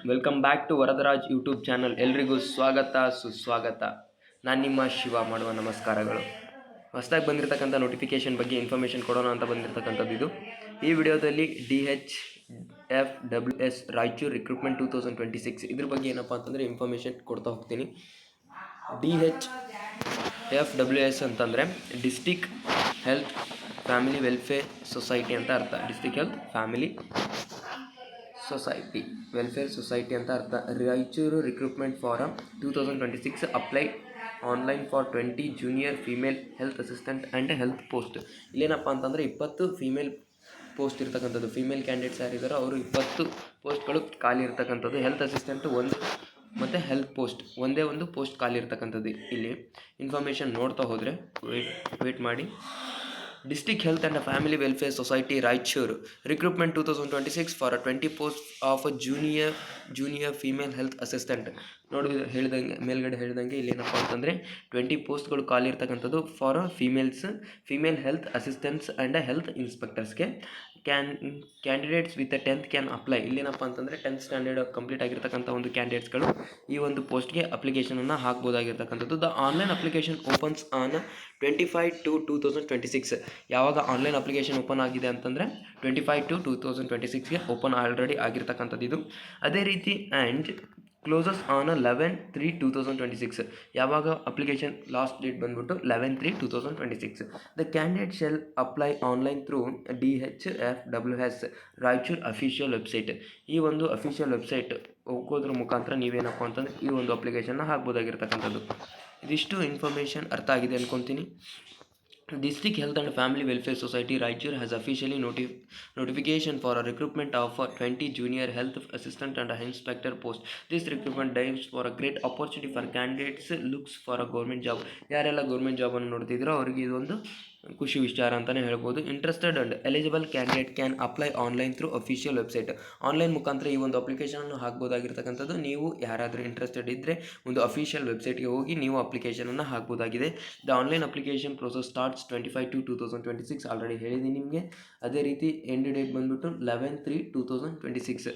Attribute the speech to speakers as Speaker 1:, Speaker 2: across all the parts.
Speaker 1: Welcome back to Varadaraj YouTube channel. ಎಲ್ರಿಗೂ ಸ್ವಾಗತ ಸುಸ್ವಾಗತ. ನಾನು ನಿಮ್ಮ ಶಿವ ಮಾಡುವ ನಮಸ್ಕಾರಗಳು. ಹೊಸದಾಗಿ ಬಂದಿರತಕ್ಕಂಥ ನೋಟಿಫಿಕೇಷನ್ ಬಗ್ಗೆ ಇನ್ಫಾರ್ಮೇಷನ್ ಕೊಡೋಣ ಅಂತ ಬಂದಿರತಕ್ಕಂಥದ್ದು ಇದು. ಈ ವಿಡಿಯೋದಲ್ಲಿ DHFWS ರಾಯಚೂರು ರಿಕ್ರೂಟ್ಮೆಂಟ್ 2026 ಇದ್ರ ಬಗ್ಗೆ ಏನಪ್ಪ ಅಂತಂದರೆ ಇನ್ಫಾರ್ಮೇಷನ್ ಕೊಡ್ತಾ ಹೋಗ್ತೀನಿ. DHFWS ಅಂತಂದರೆ district health family welfare society ಅಂತ ಅರ್ಥ. District health family society welfare society ಅಂತ ಅರ್ಥ. Raichur recruitment form 2026 apply online for 20 junior female health assistant and health post. ಇಲ್ಲೇನಪ್ಪ ಅಂತಂದರೆ 20 ಫೀಮೇಲ್ ಪೋಸ್ಟ್ ಇರ್ತಕ್ಕಂಥದ್ದು. ಫೀಮೇಲ್ ಕ್ಯಾಂಡಿಡೇಟ್ಸ್ ಯಾರಿದ್ದಾರೋ ಅವರು 20 ಪೋಸ್ಟ್ಗಳು ಖಾಲಿ ಇರ್ತಕ್ಕಂಥದ್ದು. ಹೆಲ್ತ್ ಅಸಿಸ್ಟೆಂಟು ಒಂದು ಮತ್ತು ಹೆಲ್ತ್ ಪೋಸ್ಟ್ ಒಂದೇ ಒಂದು ಪೋಸ್ಟ್ ಖಾಲಿ ಇರ್ತಕ್ಕಂಥದ್ದು. ಇಲ್ಲಿ ಇನ್ಫಾರ್ಮೇಷನ್ ನೋಡ್ತಾ ಹೋದರೆ ವೇಟ್ ಮಾಡಿ. District Health and Family Welfare Society Raichur recruitment 2026 for a 20 posts of a junior female health assistant. ನೋಡಿ ಹೇಳಿದಂಗೆ ಮೇಲ್ಗಡೆ ಹೇಳಿದಂಗೆ ಇಲ್ಲಿ ಏನಪ್ಪ ಅಂತಂದರೆ 20 ಪೋಸ್ಟ್ಗಳು ಖಾಲಿ ಇರ್ತಕ್ಕಂಥದ್ದು for female health assistants and health ಇನ್ಸ್ಪೆಕ್ಟರ್ಸ್ಗೆ. Candidates with 10th can apply. ಇಲ್ಲೇನಪ್ಪ ಅಂತಂದರೆ 10th ಸ್ಟ್ಯಾಂಡರ್ಡ್ ಕಂಪ್ಲೀಟ್ ಆಗಿರ್ತಕ್ಕಂಥ ಒಂದು ಕ್ಯಾಂಡಿಡೇಟ್ಸ್ಗಳು ಈ ಒಂದು ಪೋಸ್ಟ್ಗೆ ಅಪ್ಲಿಕೇಶನನ್ನು ಹಾಕ್ಬೋದಾಗಿರ್ತಕ್ಕಂಥದ್ದು. The online application opens on 25/2/2026. ಯಾವಾಗ ಆನ್ಲೈನ್ ಅಪ್ಲಿಕೇಶನ್ ಓಪನ್ ಆಗಿದೆ ಅಂತಂದರೆ 25/2/2026ಗೆ ಓಪನ್ ಆಲ್ರೆಡಿ ಆಗಿರ್ತಕ್ಕಂಥದ್ದು ಇದು. ಅದೇ ರೀತಿ ಆ್ಯಂಡ್ ಕ್ಲೋಸಸ್ ಆನ್ 11/3/2026. ಯಾವಾಗ ಅಪ್ಲಿಕೇಶನ್ ಲಾಸ್ಟ್ ಡೇಟ್ ಬಂದ್ಬಿಟ್ಟು 11/3/2026. The candidate shell apply online through DHFWS Raichur official website. ಈ ಒಂದು ಅಫಿಷಿಯಲ್ ವೆಬ್ಸೈಟ್ ಹೋಗೋದ್ರ ಮುಖಾಂತರ ನೀವೇನಪ್ಪ ಅಂತಂದರೆ ಈ ಒಂದು ಅಪ್ಲಿಕೇಶನ್ನ ಹಾಕ್ಬೋದಾಗಿರ್ತಕ್ಕಂಥದ್ದು. ಇದಿಷ್ಟು ಇನ್ಫಾರ್ಮೇಷನ್ ಅರ್ಥ ಆಗಿದೆ ಅಂದ್ಕೊತೀನಿ. District Health and Family Welfare Society Raichur has officially notification for a recruitment of 20 junior health assistant and inspector post. This recruitment dives for a great opportunity for candidates looks for a government job. ಯಾರೆಲ್ಲ government ಜಾಬನ್ನು ನೋಡ್ತಿದ್ದೀರೋ ಅವರಿಗೆ ಇದೊಂದು ಖುಷಿ ವಿಚಾರ ಅಂತಲೇ ಹೇಳ್ಬೋದು. Interested and eligible candidate can apply online through official website. Online ಮುಖಾಂತರ ಈ ಒಂದು ಅಪ್ಲಿಕೇಶನನ್ನು ಹಾಕ್ಬೋದಾಗಿರ್ತಕ್ಕಂಥದ್ದು. ನೀವು ಯಾರಾದರೂ ಇಂಟ್ರೆಸ್ಟೆಡ್ ಇದ್ದರೆ ಒಂದು ಅಫಿಷಿಯಲ್ ವೆಬ್ಸೈಟ್ಗೆ ಹೋಗಿ ನೀವು ಅಪ್ಲಿಕೇಶನನ್ನು ಹಾಕ್ಬೋದಾಗಿದೆ. The online application process starts 25/2/2026. Already ಹೇಳಿದ್ದೀನಿ ನಿಮಗೆ. ಅದೇ ರೀತಿ ಎಂಡ್ ಡೇಟ್ ಬಂದುಬಿಟ್ಟು 11/3/2026.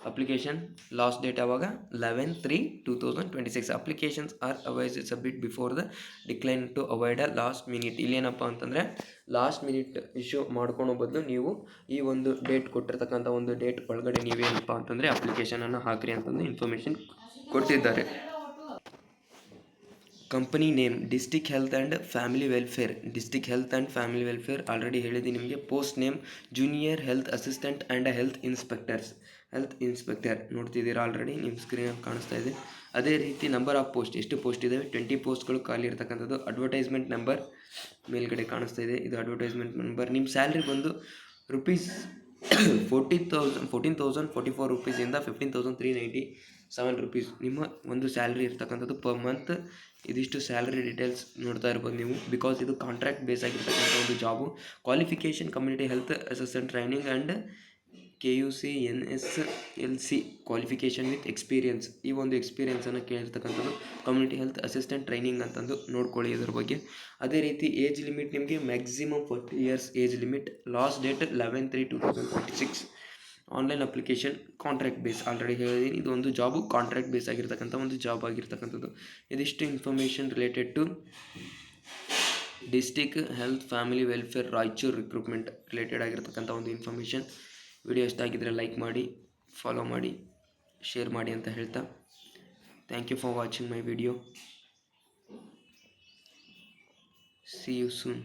Speaker 1: ಅಪ್ಲಿಕೇಶನ್ ಲಾಸ್ಟ್ ಡೇಟ್ ಯಾವಾಗ 11/3/2026. ಅಪ್ಲಿಕೇಶನ್ಸ್ ಆರ್ ಅವೈಸ್ submit before the deadline to avoid a last minute. ಇಲ್ಲೇನಪ್ಪ ಅಂತಂದರೆ ಲಾಸ್ಟ್ ಮಿನಿಟ್ ಇಶ್ಯೂ ಮಾಡ್ಕೊಳೋ ಬದಲು ನೀವು ಈ ಒಂದು ಡೇಟ್ ಕೊಟ್ಟಿರ್ತಕ್ಕಂಥ ಒಂದು ಡೇಟ್ ಒಳಗಡೆ ನೀವೇನಪ್ಪ ಅಂತಂದರೆ ಅಪ್ಲಿಕೇಶನನ್ನು ಹಾಕ್ರಿ ಅಂತಂದು ಇನ್ಫಾರ್ಮೇಷನ್ ಕೊಟ್ಟಿದ್ದಾರೆ. Company name district health and family welfare. District health and family welfare already ಹೇಳಿದ್ದೀನಿ ನಿಮಗೆ. Post name junior health assistant and health inspector ನೋಡ್ತಿದ್ದೀರಾ ಆಲ್ರೆಡಿ ನಿಮ್ಮ ಸ್ಕ್ರೀನಲ್ಲಿ ಕಾಣಿಸ್ತಾ ಇದೆ. ಅದೇ ರೀತಿ ನಂಬರ್ ಆಫ್ ಪೋಸ್ಟ್ ಎಷ್ಟು ಪೋಸ್ಟ್ ಇದ್ದಾವೆ 20 ಪೋಸ್ಟ್ಗಳು ಖಾಲಿ ಇರ್ತಕ್ಕಂಥದ್ದು. ಅಡ್ವರ್ಟೈಸ್ಮೆಂಟ್ ನಂಬರ್ ಮೇಲ್ಗಡೆ ಕಾಣಿಸ್ತಾ ಇದೆ, ಇದು ಅಡ್ವರ್ಟೈಸ್ಮೆಂಟ್ ನಂಬರ್. ನಿಮ್ಮ ಸ್ಯಾಲ್ರಿ ಬಂದು ರುಪೀಸ್ 14,044 ರುಪೀಸಿಂದ 15,397 ರುಪೀಸ್ ನಿಮ್ಮ ಒಂದು ಸ್ಯಾಲ್ರಿ ಇರ್ತಕ್ಕಂಥದ್ದು ಪರ್ ಮಂತ್. ಇದಿಷ್ಟು ಸ್ಯಾಲ್ರಿ ಡೀಟೇಲ್ಸ್ ನೋಡ್ತಾ ಇರ್ಬೋದು ನೀವು. ಬಿಕಾಸ್ ಇದು ಕಾಂಟ್ರಾಕ್ಟ್ ಬೇಸ್ ಆಗಿರ್ತಕ್ಕಂಥ ಒಂದು job. Qualification community health assistant training and KUC NSLC qualification with experience. ಈ ಒಂದು ಎಕ್ಸ್ಪೀರಿಯನ್ಸನ್ನು ಕೇಳಿರ್ತಕ್ಕಂಥದ್ದು. ಕಮ್ಯುನಿಟಿ ಹೆಲ್ತ್ ಅಸಿಸ್ಟೆಂಟ್ ಟ್ರೈನಿಂಗ್ ಅಂತಂದು ನೋಡ್ಕೊಳ್ಳಿ ಇದ್ರ ಬಗ್ಗೆ. ಅದೇ ರೀತಿ ಏಜ್ ಲಿಮಿಟ್ ನಿಮಗೆ maximum 40 years age limit. Last date 11/3/2026. Online application contract base already ಹೇಳಿದ್ದೀನಿ. ಇದೊಂದು ಜಾಬು ಕಾಂಟ್ರಾಕ್ಟ್ ಬೇಸ್ ಆಗಿರ್ತಕ್ಕಂಥ ಒಂದು ಜಾಬ್ ಆಗಿರ್ತಕ್ಕಂಥದ್ದು. ಇದಿಷ್ಟು information related to district health family welfare Raichur recruitment related ಆಗಿರ್ತಕ್ಕಂಥ ಒಂದು ಇನ್ಫಾರ್ಮೇಷನ್. ವಿಡಿಯೋ ಇಷ್ಟ ಆಗಿದ್ದರೆ ಲೈಕ್ ಮಾಡಿ, ಫಾಲೋ ಮಾಡಿ, ಶೇರ್ ಮಾಡಿ ಅಂತ ಹೇಳ್ತಾ thank you for watching my video. See you soon.